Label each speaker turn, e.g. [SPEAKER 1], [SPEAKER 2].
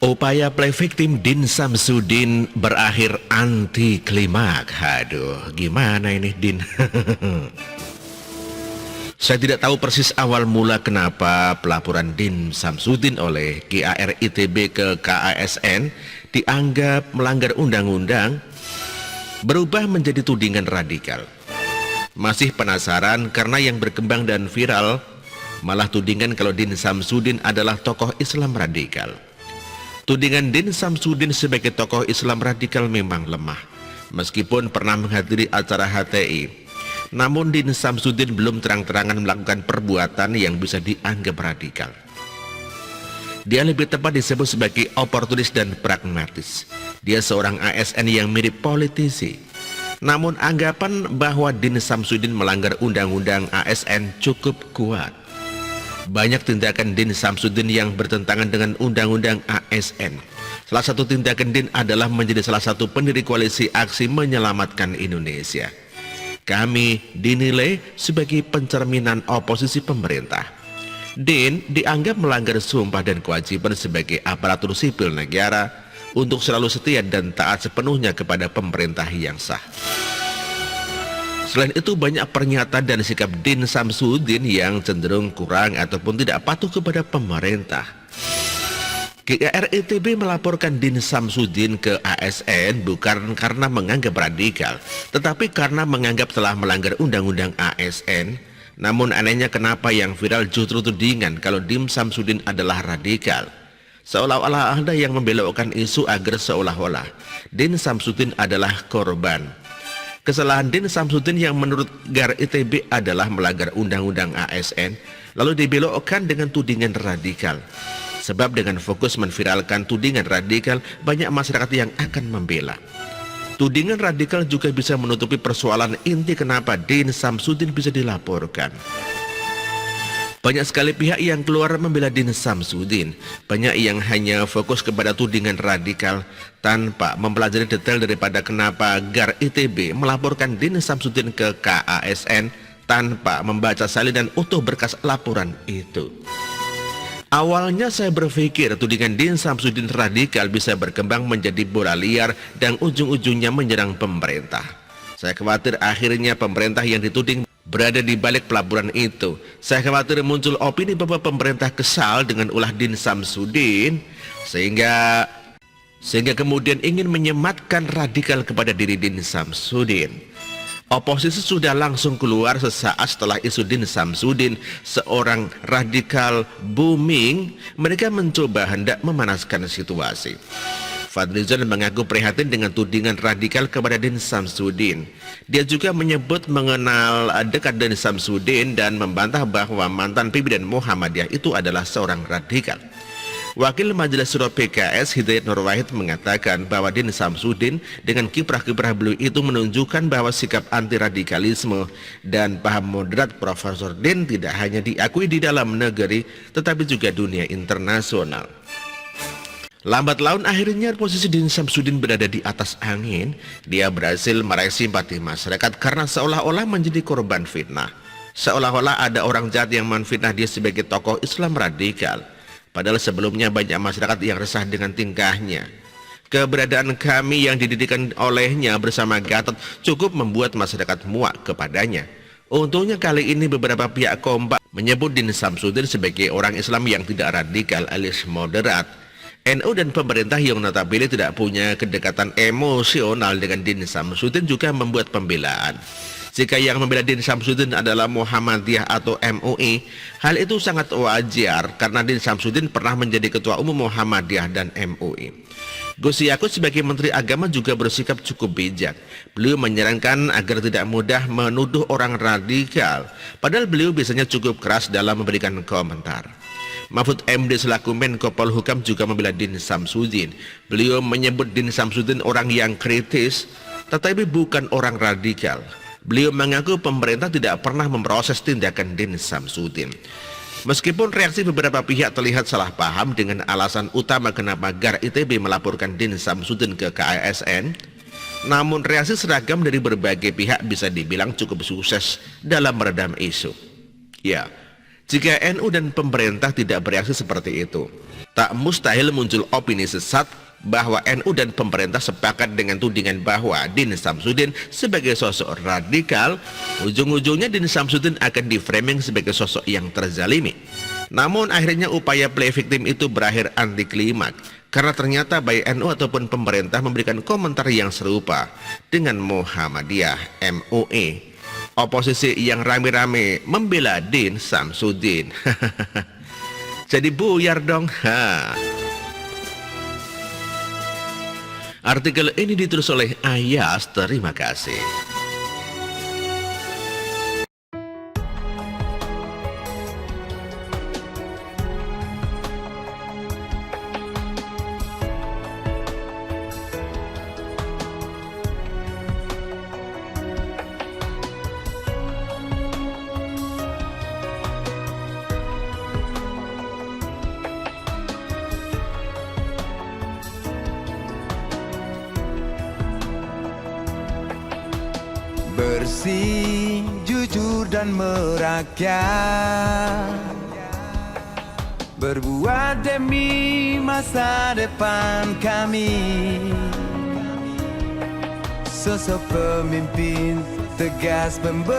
[SPEAKER 1] Upaya play victim Din Samsudin berakhir anti klimak. Aduh, gimana ini Din? Saya tidak tahu persis awal mula kenapa pelaporan Din Samsudin oleh GAR-ITB ke KASN dianggap melanggar undang-undang berubah menjadi tudingan radikal. Masih penasaran karena yang berkembang dan viral malah tudingan kalau Din Samsudin adalah tokoh Islam radikal. Tudingan Din Samsudin sebagai tokoh Islam radikal memang lemah. Meskipun pernah menghadiri acara HTI, namun Din Samsudin belum terang-terangan melakukan perbuatan yang bisa dianggap radikal. Dia lebih tepat disebut sebagai oportunis dan pragmatis. Dia seorang ASN yang mirip politisi. Namun anggapan bahwa Din Samsudin melanggar undang-undang ASN cukup kuat. Banyak tindakan Din Samsudin yang bertentangan dengan undang-undang ASN. Salah satu tindakan Din adalah menjadi salah satu pendiri koalisi aksi menyelamatkan Indonesia. Kami dinilai sebagai pencerminan oposisi pemerintah. Din dianggap melanggar sumpah dan kewajiban sebagai aparatur sipil negara untuk selalu setia dan taat sepenuhnya kepada pemerintah yang sah. Selain itu banyak pernyataan dan sikap Din Samsudin yang cenderung kurang ataupun tidak patuh kepada pemerintah. GAR-ITB melaporkan Din Samsudin ke ASN bukan karena menganggap radikal, tetapi karena menganggap telah melanggar undang-undang ASN. Namun anehnya kenapa yang viral justru tudingan kalau Din Samsudin adalah radikal. Seolah-olah ada yang membelokkan isu agar seolah-olah Din Samsudin adalah korban. Kesalahan Din Samsudin yang menurut GAR-ITB adalah melanggar undang-undang ASN, lalu dibelokkan dengan tudingan radikal. Sebab dengan fokus menviralkan tudingan radikal, banyak masyarakat yang akan membela. Tudingan radikal juga bisa menutupi persoalan inti kenapa Din Samsudin bisa dilaporkan. Banyak sekali pihak yang keluar membela Din Samsudin. Banyak yang hanya fokus kepada tudingan radikal tanpa mempelajari detail daripada kenapa GAR-ITB melaporkan Din Samsudin ke KASN tanpa membaca salinan utuh berkas laporan itu. Awalnya saya berpikir tudingan Din Samsudin radikal bisa berkembang menjadi bola liar dan ujung-ujungnya menyerang pemerintah. Saya khawatir akhirnya pemerintah yang dituding berada di balik pelaporan itu. Saya khawatir muncul opini bahwa pemerintah kesal dengan ulah Din Samsudin sehingga kemudian ingin menyematkan radikal kepada diri Din Samsudin. Oposisi sudah langsung keluar sesaat setelah isu Din Samsudin seorang radikal booming. Mereka mencoba hendak memanaskan situasi. Fadlizon mengaku prihatin dengan tudingan radikal kepada Din Samsudin. Dia juga menyebut mengenal dekat Din Samsudin dan membantah bahwa mantan pimpinan Muhammadiyah itu adalah seorang radikal. Wakil Majelis Syuro PKS Hidayat Nur Wahid mengatakan bahwa Din Samsudin dengan kiprah-kiprah beliau itu menunjukkan bahwa sikap anti radikalisme dan paham moderat Profesor Din tidak hanya diakui di dalam negeri tetapi juga dunia internasional. Lambat laun akhirnya posisi Din Samsudin berada di atas angin. Dia berhasil meraih simpati masyarakat karena seolah-olah menjadi korban fitnah. Seolah-olah ada orang jahat yang menfitnah dia sebagai tokoh Islam radikal. Padahal sebelumnya banyak masyarakat yang resah dengan tingkahnya. Keberadaan kami yang dididikan olehnya bersama Gatot cukup membuat masyarakat muak kepadanya. Untungnya kali ini beberapa pihak kompak menyebut Din Samsudin sebagai orang Islam yang tidak radikal alias moderat. NU dan pemerintah yang notabene tidak punya kedekatan emosional dengan Din Samsudin juga membuat pembelaan. Jika yang membela Din Samsudin adalah Muhammadiyah atau MUI, hal itu sangat wajar karena Din Samsudin pernah menjadi ketua umum Muhammadiyah dan MUI. Gus Yakut sebagai Menteri Agama juga bersikap cukup bijak. Beliau menyarankan agar tidak mudah menuduh orang radikal, padahal beliau biasanya cukup keras dalam memberikan komentar. Mahfud MD selaku Menko Polhukam juga membela Din Samsudin. Beliau menyebut Din Samsudin orang yang kritis, tetapi bukan orang radikal. Beliau mengaku pemerintah tidak pernah memproses tindakan Din Samsudin. Meskipun reaksi beberapa pihak terlihat salah paham dengan alasan utama kenapa GAR-ITB melaporkan Din Samsudin ke KASN, namun reaksi seragam dari berbagai pihak bisa dibilang cukup sukses dalam meredam isu. Ya, Jika NU dan pemerintah tidak bereaksi seperti itu, tak mustahil muncul opini sesat bahwa NU dan pemerintah sepakat dengan tudingan bahwa Din Samsudin sebagai sosok radikal. Ujung-ujungnya Din Samsudin akan diframing sebagai sosok yang terzalimi. Namun akhirnya upaya play victim itu berakhir anti klimaks, karena ternyata baik NU ataupun pemerintah memberikan komentar yang serupa dengan Muhammadiyah MUI, oposisi yang rame-rame membela Din Samsudin. Jadi buyar dong. Artikel ini ditulis oleh Ayas, terima kasih.
[SPEAKER 2] Bersih, jujur dan merakyat, berbuat demi masa depan kami. Sosok pemimpin tegas pemberani,